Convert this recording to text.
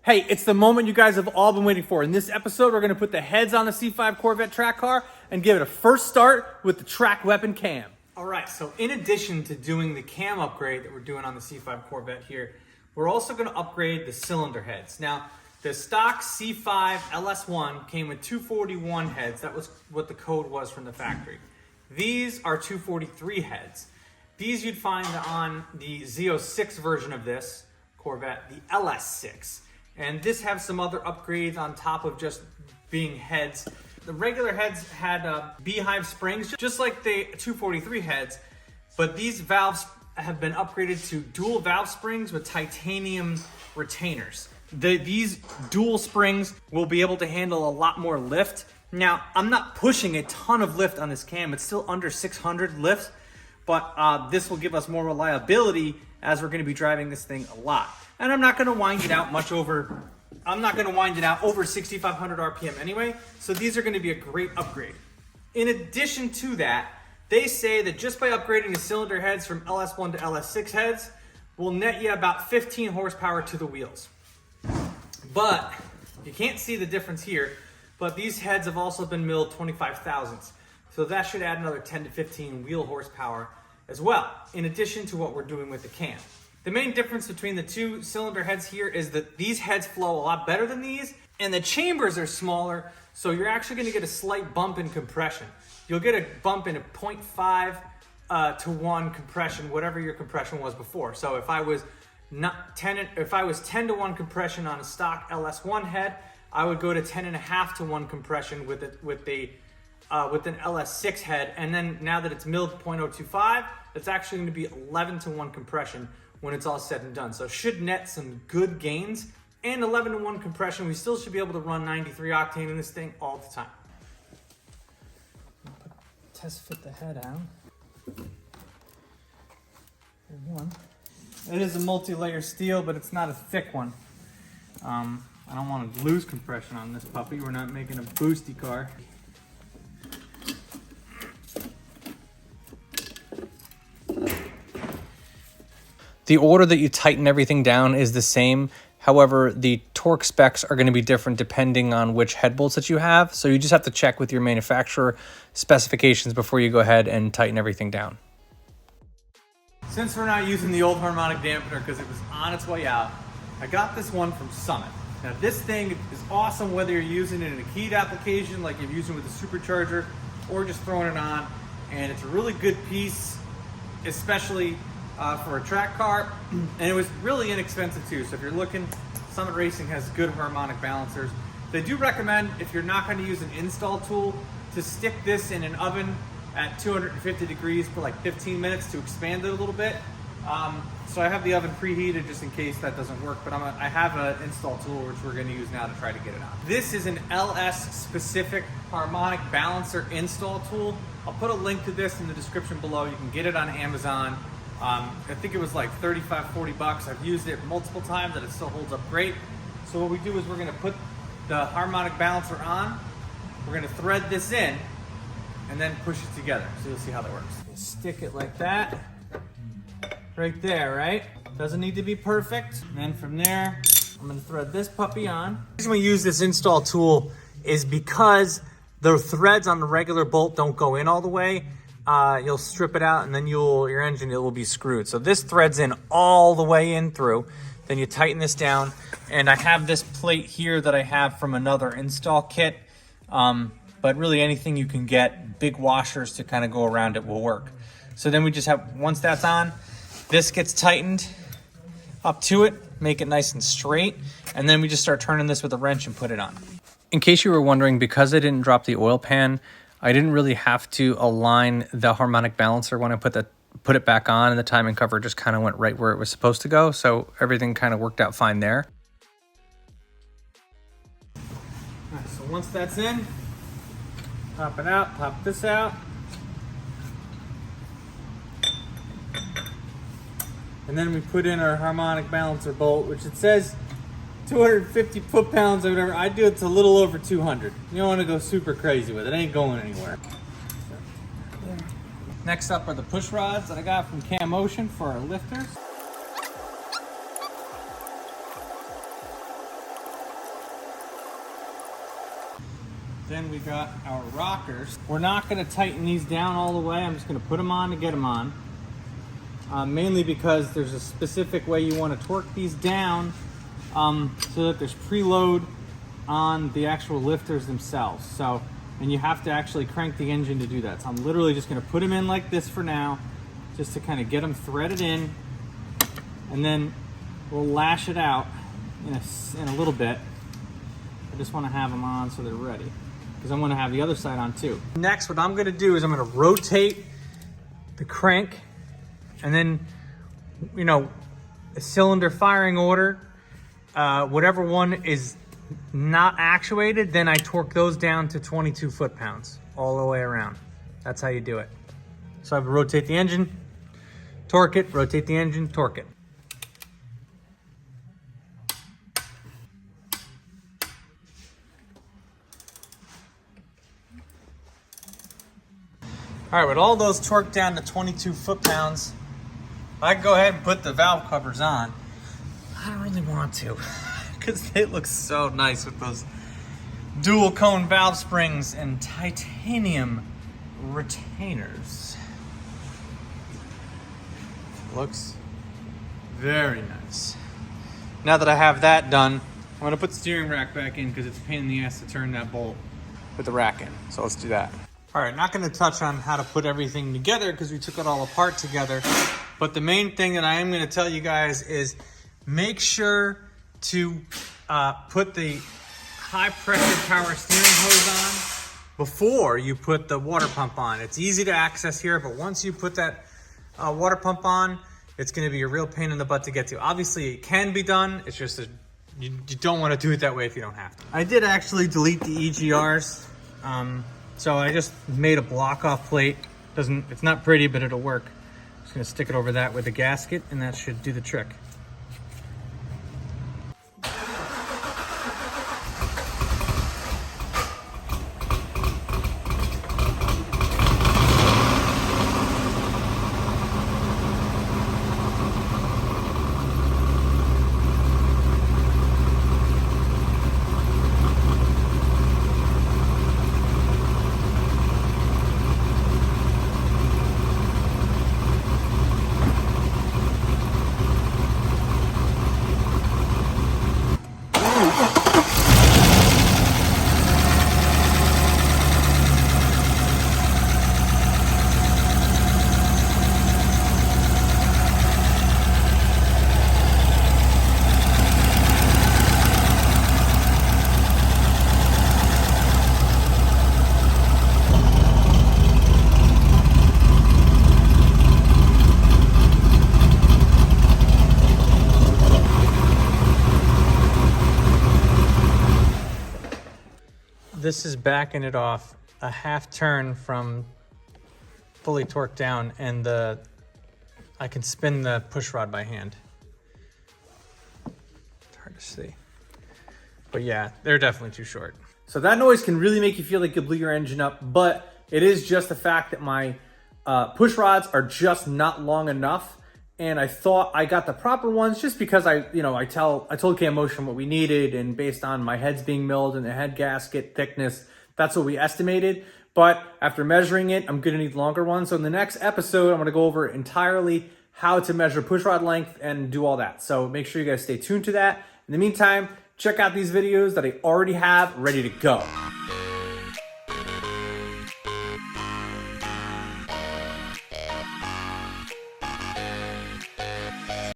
Hey, it's the moment you guys have all been waiting for. In this episode, we're gonna put the heads on the C5 Corvette track car and give it a first start with the track weapon cam. All right, so in addition to doing the cam upgrade that we're doing on the C5 Corvette here, we're also gonna upgrade the cylinder heads. Now, the stock C5 LS1 came with 241 heads. That was what the code was from the factory. These are 243 heads. These you'd find on the Z06 version of this Corvette, the LS6. And this has some other upgrades on top of just being heads. The regular heads had beehive springs, just like the 243 heads, but these valves have been upgraded to dual valve springs with titanium retainers. These dual springs will be able to handle a lot more lift. Now, I'm not pushing a ton of lift on this cam. It's still under 600 lift, but this will give us more reliability as we're gonna be driving this thing a lot. And I'm not gonna wind it out over 6,500 RPM anyway, so these are gonna be a great upgrade. In addition to that, they say that just by upgrading the cylinder heads from LS1 to LS6 heads will net you about 15 horsepower to the wheels. But you can't see the difference here, but these heads have also been milled 25 thousandths. So that should add another 10 to 15 wheel horsepower as well, in addition to what we're doing with the cam. The main difference between the two cylinder heads here is that these heads flow a lot better than these, and the chambers are smaller, so you're actually gonna get a slight bump in compression. You'll get a bump in a 0.5 to 1 compression, whatever your compression was before. So if I was 10 to 1 compression on a stock LS1 head, I would go to 10.5 to 1 compression with an LS6 head, and then now that it's milled 0.025, it's actually going to be 11 to 1 compression when it's all said and done. So it should net some good gains, and 11 to 1 compression, we still should be able to run 93 octane in this thing all the time. Test fit the head out. There's one. It is a multi-layer steel, but it's not a thick one. I don't want to lose compression on this puppy. We're not making a boosty car. The order that you tighten everything down is the same. However, the torque specs are going to be different depending on which head bolts that you have. So you just have to check with your manufacturer specifications before you go ahead and tighten everything down. Since we're not using the old harmonic dampener because it was on its way out, I got this one from Summit. Now this thing is awesome whether you're using it in a keyed application like you're using with a supercharger or just throwing it on. And it's a really good piece, especially for a track car, and it was really inexpensive too. So if you're looking, Summit Racing has good harmonic balancers. They do recommend, if you're not going to use an install tool, to stick this in an oven at 250 degrees for like 15 minutes to expand it a little bit. So I have the oven preheated just in case that doesn't work, but I have an install tool which we're going to use now to try to get it on. This is an LS specific harmonic balancer install tool. I'll put a link to this in the description below. You can get it on Amazon. I think it was like 35, 40 bucks. I've used it multiple times and it still holds up great. So what we do is we're gonna put the harmonic balancer on, we're gonna thread this in, and then push it together. So you'll see how that works. You stick it like that, right there, right? Doesn't need to be perfect. And then from there, I'm gonna thread this puppy on. The reason we use this install tool is because the threads on the regular bolt don't go in all the way. You'll strip it out and then your engine, it will be screwed. So this threads in all the way in through. Then you tighten this down. And I have this plate here that I have from another install kit. But really anything you can get, big washers to kind of go around it will work. So then we just have, once that's on, this gets tightened up to it, make it nice and straight. And then we just start turning this with a wrench and put it on. In case you were wondering, because I didn't drop the oil pan, I didn't really have to align the harmonic balancer when I put it back on, and the timing cover just kind of went right where it was supposed to go. So everything kind of worked out fine there. All right, so once that's in, pop it out, pop this out. And then we put in our harmonic balancer bolt, which it says 250 foot-pounds or whatever. I do it to a little over 200. You don't want to go super crazy with it. It ain't going anywhere. Next up are the push rods that I got from Cam Ocean for our lifters. Then we got our rockers. We're not gonna tighten these down all the way. I'm just gonna put them on to get them on. Mainly because there's a specific way you wanna torque these down so that there's preload on the actual lifters themselves. So, and you have to actually crank the engine to do that. So I'm literally just gonna put them in like this for now, just to kind of get them threaded in, and then we'll lash it out in a little bit. I just wanna have them on so they're ready, because I wanna have the other side on too. Next, what I'm gonna do is I'm gonna rotate the crank, and then, you know, a cylinder firing order, whatever one is not actuated, then I torque those down to 22 foot-pounds all the way around. That's how you do it. So I would rotate the engine, torque it, rotate the engine, torque it. All right, with all those torqued down to 22 foot-pounds, I can go ahead and put the valve covers on. I don't really want to, because they look so nice with those dual cone valve springs and titanium retainers. Looks very nice. Now that I have that done, I'm gonna put the steering rack back in because it's a pain in the ass to turn that bolt with the rack in. So let's do that. All right, not gonna touch on how to put everything together because we took it all apart together. But the main thing that I am gonna tell you guys is make sure to put the high pressure power steering hose on before you put the water pump on. It's easy to access here, but once you put that water pump on, it's gonna be a real pain in the butt to get to. Obviously it can be done, it's just you don't wanna do it that way if you don't have to. I did actually delete the EGRs. So I just made a block off plate. It's not pretty, but it'll work. Just gonna stick it over that with a gasket and that should do the trick. This is backing it off a half turn from fully torqued down, and I can spin the push rod by hand. It's hard to see. But yeah, they're definitely too short. So that noise can really make you feel like you blew your engine up, but it is just the fact that my push rods are just not long enough. And I thought I got the proper ones just because I told Cam Motion what we needed, and based on my heads being milled and the head gasket thickness, that's what we estimated. But after measuring it, I'm gonna need longer ones. So in the next episode, I'm gonna go over entirely how to measure push rod length and do all that. So make sure you guys stay tuned to that. In the meantime, check out these videos that I already have ready to go.